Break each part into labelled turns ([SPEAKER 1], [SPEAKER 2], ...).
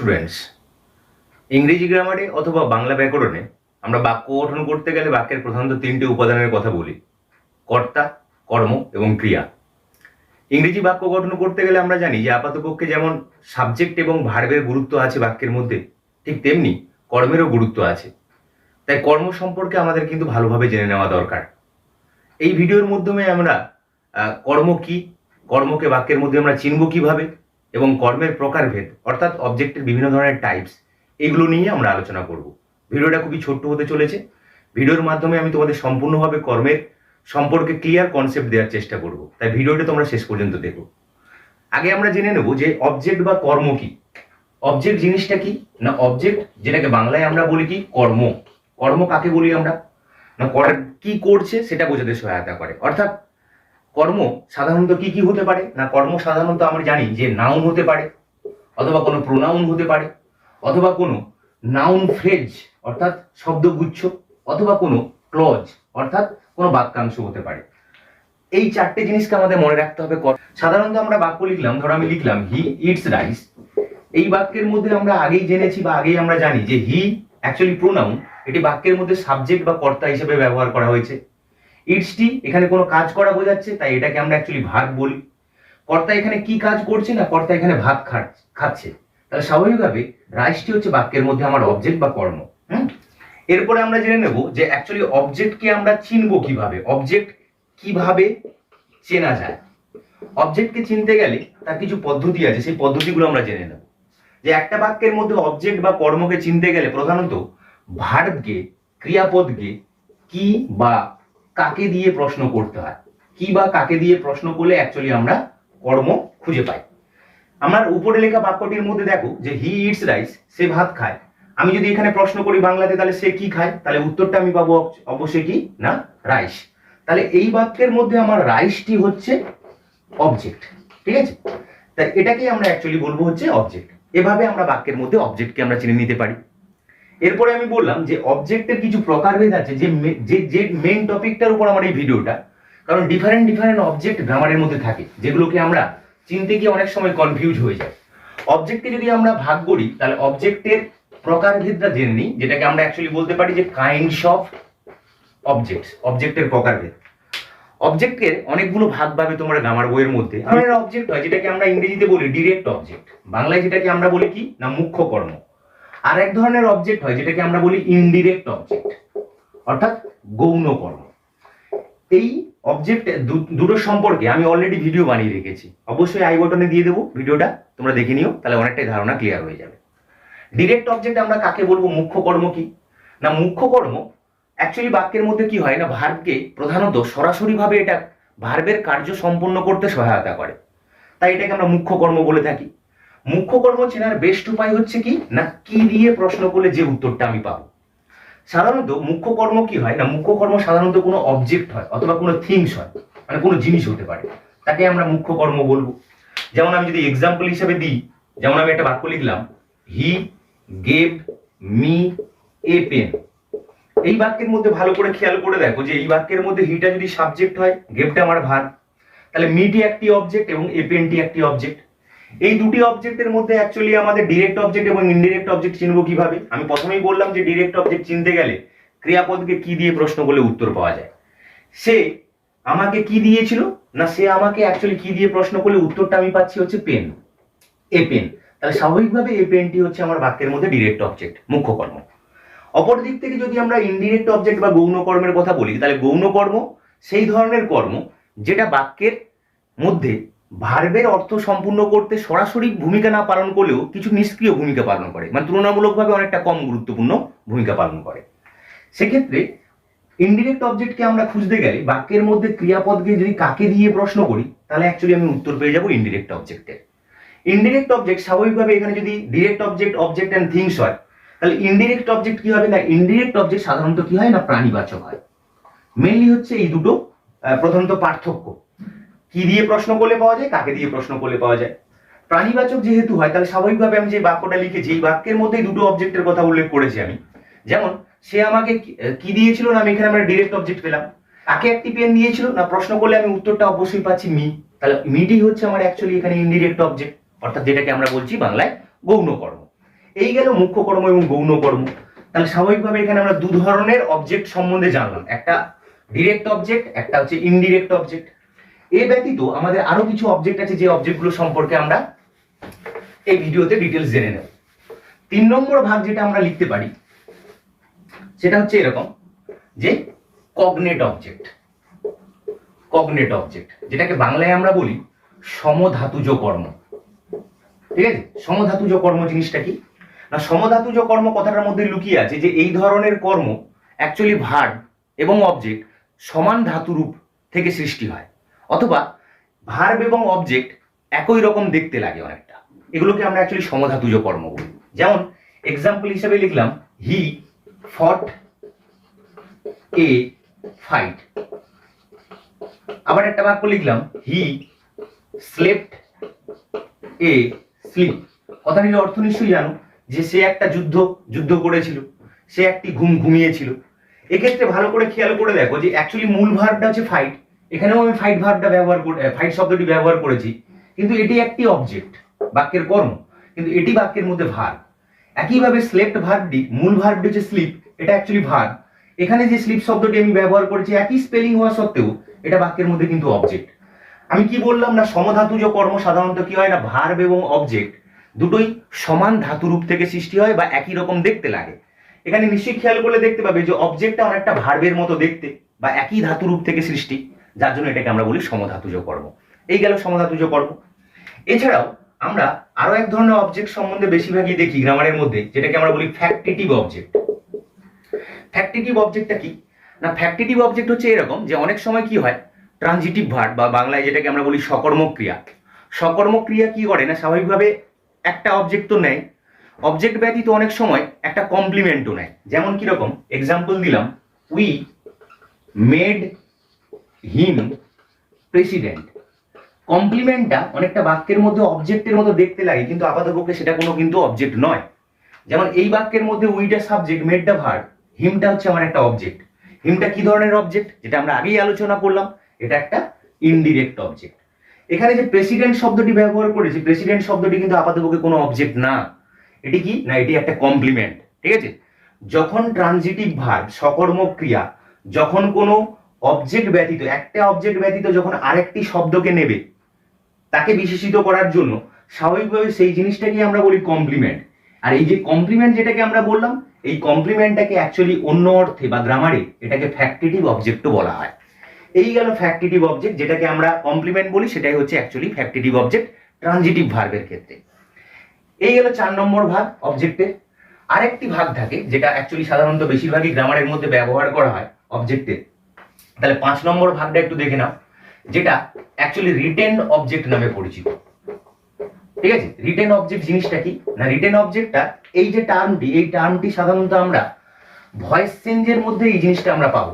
[SPEAKER 1] Students, ইংরেজি গ্রামারে অথবা বাংলা ব্যাকরণে আমরা বাক্য গঠন করতে গেলে বাক্যের প্রধানত তিনটে উপাদানের কথা বলি: কর্তা, কর্ম এবং ক্রিয়া। ইংরেজি বাক্য গঠন করতে গেলে আমরা জানি যে আপাতপক্ষে যেমন সাবজেক্ট এবং ভার্বের গুরুত্ব আছে বাক্যের মধ্যে, ঠিক তেমনি কর্মেরও গুরুত্ব আছে। তাই কর্ম সম্পর্কে আমাদের কিন্তু ভালোভাবে জেনে নেওয়া দরকার। এই ভিডিওর মাধ্যমে আমরা কর্ম কি, কর্মকে বাক্যের মধ্যে আমরা চিনব কিভাবে, এবং কর্মের প্রকারভেদ অর্থাৎ অবজেক্টের বিভিন্ন ধরনের টাইপস, এগুলো নিয়ে আমরা আলোচনা করব। ভিডিওটা খুবই ছোট্ট হতে চলেছে। ভিডিওর মাধ্যমে আমি তোমাদের সম্পূর্ণভাবে কর্মের সম্পর্কে ক্লিয়ার কনসেপ্ট দেওয়ার চেষ্টা করব, তাই ভিডিওটা তোমরা শেষ পর্যন্ত দেখো। আগে আমরা জেনে নেব যে অবজেক্ট বা কর্ম কি। অবজেক্ট জিনিসটা কি না, অবজেক্ট যেটাকে বাংলায় আমরা বলি কি কর্ম। কর্ম কাকে বলি আমরা না, কি করছে সেটা বোঝাতে সহায়তা করে। অর্থাৎ কর্ম সাধারণত কি কি হতে পারে না, কর্ম সাধারণত আমরা জানি যে নাউন হতে পারে, অথবা কোনো প্রোনাউন হতে পারে, অথবা কোনো নাউন ফ্রেজ অর্থাৎ শব্দগুচ্ছ, অথবা কোনো ক্লজ অর্থাৎ কোনো বাক্যাংশ হতে পারে। এই চারটে জিনিসকে আমাদের মনে রাখতে হবে। সাধারণত আমরা বাক্য লিখলাম, ধরো আমি লিখলাম হি ইটস রাইস। এই বাক্যের মধ্যে আমরা আগেই জেনেছি বা আগেই আমরা জানি যে হি অ্যাকচুয়ালি প্রোনাউন, এটি বাক্যের মধ্যে সাবজেক্ট বা কর্তা হিসেবে ব্যবহার করা হয়েছে। ইটসটি এখানে কোনো কাজ করা বোঝাচ্ছে, তাই এটাকে আমরা অ্যাকচুয়ালি ভাত বলি। কর্তা এখানে কি কাজ করছে না, কর্তা এখানে ভাত খাচ্ছে। তাহলে স্বাভাবিকভাবে রাইসটি হচ্ছে বাক্যের মধ্যে আমার অবজেক্ট বা কর্ম। এরপরে আমরা জেনে নেব যে অ্যাকচুয়ালি অবজেক্টকে আমরা চিনবো কিভাবে, অবজেক্ট কিভাবে চেনা যায়। অবজেক্টকে চিনতে গেলে তার কিছু পদ্ধতি আছে, সেই পদ্ধতিগুলো আমরা জেনে নেব। যে একটা বাক্যের মধ্যে অবজেক্ট বা কর্মকে চিনতে গেলে প্রধানত ভার্বকে, ক্রিয়াপদকে কি বা কাকে দিয়ে প্রশ্ন করতে হয়। কি বা কাকে দিয়ে প্রশ্ন করলে অ্যাকচুয়ালি আমরা কর্ম খুঁজে পাই। আমার উপরে লেখা বাক্যটির মধ্যে দেখো যে হি ইটস রাইস, সে ভাত খায়। আমি যদি এখানে প্রশ্ন করি বাংলাতে, তাহলে সে কি খায়, তাহলে উত্তরটা আমি পাবো অবশ্যই কি না, রাইস। তাহলে এই বাক্যের মধ্যে আমার রাইসটি হচ্ছে অবজেক্ট, ঠিক আছে। তাই এটাকেই আমরা অ্যাকচুয়ালি বলবো হচ্ছে অবজেক্ট। এভাবে আমরা বাক্যের মধ্যে অবজেক্টকে আমরা চিনে নিতে পারি। এরপরে আমি বললাম যে অবজেক্টের কিছু প্রকারভেদ আছে, যে মেইন টপিকটার উপর আমার এই ভিডিওটা, কারণ ডিফারেন্ট অবজেক্ট গ্রামারের মধ্যে থাকে, যেগুলোকে আমরা চিনতে গিয়ে অনেক সময় কনফিউজ হয়ে যায়। অবজেক্টকে যদি আমরা ভাগ করি, তাহলে অবজেক্টের প্রকারভেদটা জেনে নিই, যেটাকে আমরা অ্যাকচুয়ালি বলতে পারি যে কাইন্ডস অফ অবজেক্টস। অবজেক্টের প্রকারভেদ, অবজেক্টের অনেকগুলো ভাগ পাবে তোমরা গ্রামার বইয়ের মধ্যে। আমাদের অবজেক্ট হয় যেটাকে আমরা ইংরেজিতে বলি ডিরেক্ট অবজেক্ট, বাংলায় যেটাকে আমরা বলি কি না মুখ্য কর্ম। আর এক ধরনের অবজেক্ট হয় যেটাকে আমরা বলি ইনডিরেক্ট অবজেক্ট অর্থাৎ গৌণ কর্ম। এই অবজেক্ট দুটো সম্পর্কে আমি অলরেডি ভিডিও বানিয়ে রেখেছি, অবশ্যই আই বাটনে দিয়ে দেবো, ভিডিওটা তোমরা দেখে নিও, তাহলে অনেকটাই ধারণা ক্লিয়ার হয়ে যাবে। ডিরেক্ট অবজেক্ট আমরা কাকে বলবো, মুখ্য কর্ম কি না, মুখ্য কর্ম অ্যাকচুয়ালি বাক্যের মধ্যে কি হয় না, ভার্বকে প্রধানত সরাসরি ভাবে এটা ভার্বের কার্য সম্পন্ন করতে সহায়তা করে, তাই এটাকে আমরা মুখ্য কর্ম বলে থাকি। মুখ্য কর্ম চেনার বেস্ট উপায় হচ্ছে কি না, কি দিয়ে প্রশ্ন করলে যে উত্তরটা আমি পাবো। সাধারণত মুখ্য কর্ম কি হয় না, মুখ্য কর্ম সাধারণত কোনো অবজেক্ট হয় অথবা কোনো থিংস হয়, মানে কোনো জিনিস হতে পারে, তাকে আমরা মুখ্য কর্ম বলবো। যেমন আমি যদি এক্সাম্পল হিসেবে দিই, যেমন আমি একটা বাক্য লিখলাম he gave me a pen. এই বাক্যের মধ্যে ভালো করে খেয়াল করে দেখো যে এই বাক্যের মধ্যে হিটা যদি সাবজেক্ট হয়, গেভটা আমার ভার্ব, তাহলে মিটি একটি অবজেক্ট এবং এ পেনটি একটি অবজেক্ট। এই দুটি অবজেক্টের মধ্যে অ্যাকচুয়ালি আমাদের ডিরেক্ট অবজেক্ট এবং ইনডিরেক্ট অবজেক্ট চিনবো কিভাবে। আমি প্রথমেই বললাম যে ডিরেক্ট অবজেক্ট চিনতে গেলে ক্রিয়াপদকে কি দিয়ে প্রশ্ন করলে উত্তর পাওয়া যায়। সে আমাকে কি দিয়েছিল না, সে আমাকে অ্যাকচুয়ালি কি দিয়ে প্রশ্ন করলে উত্তরটা আমি পাচ্ছি হচ্ছে পেন, এ পেন। তাহলে স্বাভাবিকভাবে এ পেনটি হচ্ছে আমার বাক্যের মধ্যে ডিরেক্ট অবজেক্ট, মুখ্য কর্ম। অপর দিক থেকে যদি আমরা ইনডিরেক্ট অবজেক্ট বা গৌণ কর্মের কথা বলি, তাহলে গৌণ কর্ম সেই ধরনের কর্ম যেটা বাক্যের মধ্যে ভার্বের অর্থ সম্পূর্ণ করতে সরাসরি ভূমিকা না পালন করলেও কিছু নিষ্ক্রিয় ভূমিকা পালন করে, মানে তুলনামূলকভাবে অনেকটা কম গুরুত্বপূর্ণ ভূমিকা পালন করে। সেক্ষেত্রে ইনডিরেক্ট অবজেক্টকে আমরা খুঁজতে গেলে বাক্যের মধ্যে ক্রিয়াপদকে যদি কাকে দিয়ে প্রশ্ন করি, তাহলে অ্যাকচুয়ালি আমি উত্তর পেয়ে যাবো ইনডিরেক্ট অবজেক্টের। ইনডিরেক্ট অবজেক্ট স্বাভাবিকভাবে এখানে যদি ডিরেক্ট অবজেক্ট অ্যান্ড থিংস হয়, তাহলে ইনডিরেক্ট অবজেক্ট কি হবে না, ইনডিরেক্ট অবজেক্ট সাধারণত কি হয় না প্রাণীবাচক হয়। মেইনলি হচ্ছে এই দুটো প্রধানত পার্থক্য, কি দিয়ে প্রশ্ন করলে পাওয়া যায়, কাকে দিয়ে প্রশ্ন করলে পাওয়া যায়। প্রাণীবাচক যেহেতু হয়, তাহলে স্বাভাবিকভাবে আমি যে বাক্যটা লিখেছি এই বাক্যের মধ্যে দুটো অবজেক্টের কথা উল্লেখ করেছি আমি। যেমন সে আমাকে কি দিয়েছিল না, আমি এখানে আমরা ডিরেক্ট অবজেক্ট পেলাম। তাকে একটি পেন দিয়েছিল না, প্রশ্ন করলে আমি উত্তরটা অবশ্যই পাচ্ছি মি, তাহলে মিটি হচ্ছে আমার অ্যাকচুয়ালি এখানে ইনডিরেক্ট অবজেক্ট অর্থাৎ যেটাকে আমরা বলছি বাংলায় গৌণ কর্ম। এই গেল মুখ্য কর্ম এবং গৌণ কর্ম। তাহলে স্বাভাবিকভাবে এখানে আমরা দু ধরনের অবজেক্ট সম্বন্ধে জানলাম, একটা ডিরেক্ট অবজেক্ট, একটা হচ্ছে ইনডিরেক্ট অবজেক্ট। এ ব্যতীত আমাদের আরো কিছু অবজেক্ট আছে যে অবজেক্টগুলো সম্পর্কে আমরা এই ভিডিওতে ডিটেলস জেনে নেব। 3 নম্বর ভাগ যেটা আমরা লিখতে পারি সেটা হচ্ছে এরকম যে কগনেট অবজেক্ট। কগনেট অবজেক্ট যেটাকে বাংলায় আমরা বলি সমধাতুজ কর্ম। ঠিক আছে, সমধাতুজ কর্ম জিনিসটা কি না, সমধাতুজ কর্ম কথাটার মধ্যে লুকিয়ে আছে যে এই ধরনের কর্ম অ্যাকচুয়ালি ভার্ব এবং অবজেক্ট সমান ধাতুরূপ থেকে সৃষ্টি হয়, অথবা ভার্ব এবং অবজেক্ট একই রকম দেখতে লাগে অনেকটা, এগুলোকে আমরা অ্যাকচুয়ালি সমধাতুজ কর্ম বলি। যেমন এক্সাম্পল হিসেবে লিখলাম হি ফট এ ফাইট। আবার একটা বাক্য লিখলাম হি স্লেপ্ট এ স্লিপ। কথাটির অর্থ নিশ্চয়ই জানো যে সে একটা যুদ্ধ করেছিল, সে একটি ঘুমিয়েছিল। এক্ষেত্রে ভালো করে খেয়াল করে দেখো যে অ্যাকচুয়ালি মূল ভার্বটা হচ্ছে ফাইট, এখানেও আমি ফাইট ভার্বটা ফাইট শব্দটি ব্যবহার করেছি, কিন্তু এটি একটি অবজেক্ট, বাক্যের কর্ম, কিন্তু এটি বাক্যের মধ্যে ভার্ব। একইভাবে স্লেপ্ট ভার্বটি মূল ভার্বটি হচ্ছে স্লিপ, এটা অ্যাকচুয়ালি ভার্ব। এখানে যে স্লিপ শব্দটি আমি ব্যবহার করেছি একই স্পেলিং হওয়া সত্ত্বেও এটা বাক্যের মধ্যে কিন্তু অবজেক্ট। আমি কি বললাম না, সমধাতুজ কর্ম সাধারণত কি হয় না, ভার্ব এবং অবজেক্ট দুটোই সমান ধাতুরূপ থেকে সৃষ্টি হয় বা একই রকম দেখতে লাগে। এখানে নিশ্চয়ই খেয়াল করলে দেখতে পাবে যে অবজেক্টটা অনেকটা ভার্বের মতো দেখতে বা একই ধাতুরূপ থেকে সৃষ্টি, যার জন্য এটাকে আমরা বলি সমধাতুজ কর্ম। এই গেল সমধাতুজ কর্ম। এছাড়াও আমরা আরো এক ধরনের অবজেক্ট সম্বন্ধে বেশিরভাগই দেখি গ্রামারের মধ্যে, যেটাকে আমরা বলি ফ্যাক্টিটিভ অবজেক্ট। ফ্যাক্টিটিভ অবজেক্টটা কি না, ফ্যাক্টিটিভ অবজেক্ট হচ্ছে এরকম যে অনেক সময় কি হয়, ট্রানজিটিভ ভার্ব বা বাংলায় যেটাকে আমরা বলি সকর্মক ক্রিয়া, সকর্মক ক্রিয়া কি করে না, স্বাভাবিকভাবে একটা অবজেক্ট তো নেয়, অবজেক্ট ব্যতীত অনেক সময় একটা কমপ্লিমেন্টও নেয়। যেমন কিরকম, এক্সাম্পল দিলাম উই মেড হিম প্রেসিডেন্ট। কমপ্লিমেন্টটা অনেকটা বাক্যের মধ্যে অবজেক্টের মতো দেখতে লাগে, কিন্তু আপাতপক্ষে সেটা কোনো কিন্তু অবজেক্ট নয়। যেমন এই বাক্যের মধ্যে উইটা সাবজেক্ট, মেডটা ভার্ব, হিমটা হচ্ছে আমার একটা অবজেক্ট। হিমটা কি ধরনের অবজেক্ট, যেটা আমরা আগেই আলোচনা করলাম, এটা একটা ইনডিরেক্ট অবজেক্ট। এখানে যে প্রেসিডেন্ট শব্দটি ব্যবহার করেছি, প্রেসিডেন্ট শব্দটি কিন্তু আপাতপক্ষে কোনো অবজেক্ট না, এটি কি না, এটি একটা কমপ্লিমেন্ট। ঠিক আছে, যখন ট্রানজিটিভ ভার্ব সকর্মক ক্রিয়া যখন কোনো অবজেক্ট ব্যতীত, একটা অবজেক্ট ব্যতীত যখন আরেকটি শব্দকে নেবে তাকে বিশেষিত করার জন্য, স্বাভাবিকভাবে সেই জিনিসটাকে আমরা বলি কমপ্লিমেন্ট। আর এই যে কমপ্লিমেন্ট যেটাকে আমরা বললাম, এই কমপ্লিমেন্টটাকে অ্যাকচুয়ালি অন্য অর্থে বা গ্রামারে এটাকে ফ্যাক্টিটিভ অবজেক্টও বলা হয়। এই গেল ফ্যাক্টিটিভ অবজেক্ট, যেটাকে আমরা কমপ্লিমেন্ট বলি, সেটাই হচ্ছে অ্যাকচুয়ালি ফ্যাক্টিটিভ অবজেক্ট ট্রানজিটিভ ভার্বের ক্ষেত্রে। এই গেল 4 নম্বর ভাগ অবজেক্টের। আরেকটি ভাগ থাকে যেটা অ্যাকচুয়ালি সাধারণত বেশিরভাগই গ্রামারের মধ্যে ব্যবহার করা হয় অবজেক্টের। তাহলে 5 নম্বর ভাগটা একটু দেখে নাও, যেটা অ্যাকচুয়ালি রিটেন অবজেক্ট নামে পরিচিত। ঠিক আছে, রিটেন অবজেক্ট জিনিসটা কি না, রিটেন অবজেক্টটা এই যে টার্মটি, এই টার্মটি সাধারণত আমরা ভয়েস চেঞ্জের মধ্যে এই জিনিসটা আমরা পাবো।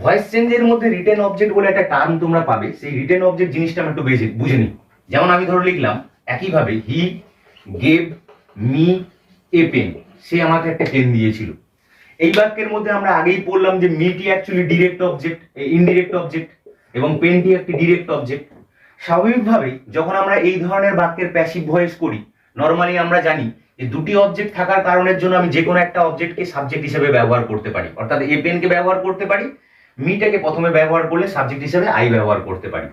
[SPEAKER 1] ভয়েস চেঞ্জের মধ্যে রিটেন অবজেক্ট বলে একটা টার্ম তোমরা পাবে, সেই রিটেন অবজেক্ট জিনিসটা আমরা একটু বুঝে নিই। যেমন আমি ধরে লিখলাম একইভাবে he gave me a pen, সে আমাকে একটা পেন দিয়েছিল। এই বাক্যের মধ্যে আমরা আগেই পড়লাম যে মিটি actually direct object, indirect object, এবং পেনটি একটি ডিরেক্ট অবজেক্ট। স্বাভাবিকভাবেই যখন আমরা এই ধরনের বাক্যের প্যাসিভ ভয়েস করি, নর্মালি আমরা জানি যে দুটি অবজেক্ট থাকার কারণের জন্য আমি যে কোনো একটা অবজেক্টকে সাবজেক্ট হিসেবে ব্যবহার করতে পারি, অর্থাৎ এ পেনকে ব্যবহার করতে পারি, মিটাকে প্রথমে ব্যবহার করলে সাবজেক্ট হিসেবে আই ব্যবহার করতে পারি।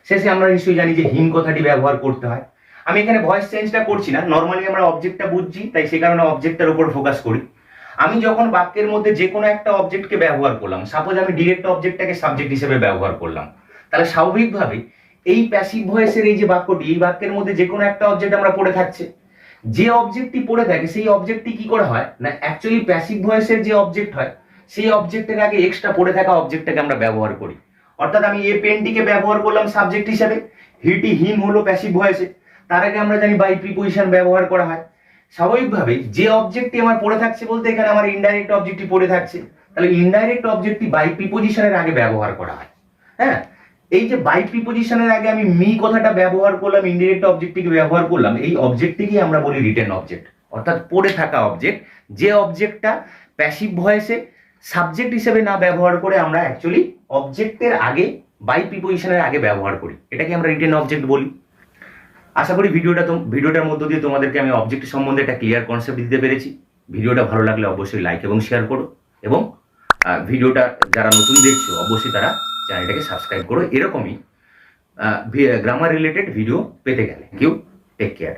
[SPEAKER 1] শেষে আমরা নিশ্চয়ই জানি যে হিম কথাটি ব্যবহার করতে হয়। আমি এখানে ভয়েস চেঞ্জটা করছি না, নর্মালি আমরা অবজেক্টটা বুঝছি, তাই সে কারণে অবজেক্টটার উপর ফোকাস করি। আমি যখন বাক্যের মধ্যে যে কোনো একটা অবজেক্টকে ব্যবহার করলাম, সাপোজ আমি ডিরেক্ট অবজেক্টটাকে সাবজেক্ট হিসেবে ব্যবহার করলাম, তাহলে স্বাভাবিকভাবে এই প্যাসিভ ভয়েসের এই যে বাক্যটি, এই বাক্যের মধ্যে যে কোনো একটা অবজেক্ট আমরা পড়ে থাকছে, যে অবজেক্টটি পড়ে থাকে সেই অবজেক্টটি কি করা হয় না, অ্যাকচুয়ালি প্যাসিভ ভয়েসের যে অবজেক্ট হয় সেই অবজেক্টের আগে এক্সট্রা পড়ে থাকা অবজেক্টটাকে আমরা ব্যবহার করি। অর্থাৎ আমি এ পেনটিকে ব্যবহার করলাম সাবজেক্ট হিসেবে, হিটি হিম হলো প্যাসিভ ভয়েসে, তার আগে আমরা জানি বাই প্রিপজিশন ব্যবহার করা হয়। স্বাভাবিকভাবে যে অবজেক্টটি আমার পড়ে থাকছে বলতে এখানে আমার ইনডাইরেক্ট অবজেক্টটি পড়ে থাকছে, তাহলে ইনডাইরেক্ট অবজেক্টটি বাই প্রিপজিশনের আগে ব্যবহার করা হয়। হ্যাঁ, এই যে বাই প্রিপজিশনের আগে আমি মি কথাটা ব্যবহার করলাম, ইনডিরেক্ট অবজেক্টটিকে ব্যবহার করলাম, এই অবজেক্টটিকেই আমরা বলি রিটেন অবজেক্ট, অর্থাৎ পড়ে থাকা অবজেক্ট, যে অবজেক্টটা প্যাসিভ ভয়েসে সাবজেক্ট হিসেবে না ব্যবহার করে আমরা অ্যাকচুয়ালি অবজেক্টের আগে বাই প্রিপজিশনের আগে ব্যবহার করি, এটাকে আমরা রিটেন অবজেক্ট বলি। আশা করি ভিডিওটার মধ্য দিয়ে তোমাদেরকে আমি অবজেক্ট সম্বন্ধে একটা ক্লিয়ার কনসেপ্ট দিতে পেরেছি। ভিডিওটা ভালো লাগলে অবশ্যই লাইক এবং শেয়ার করো, এবং ভিডিওটা যারা নতুন দেখছো অবশ্যই তারা চ্যানেলটাকে সাবস্ক্রাইব করো এরকমই গ্রামার রিলেটেড ভিডিও পেতে গেলে। Take care.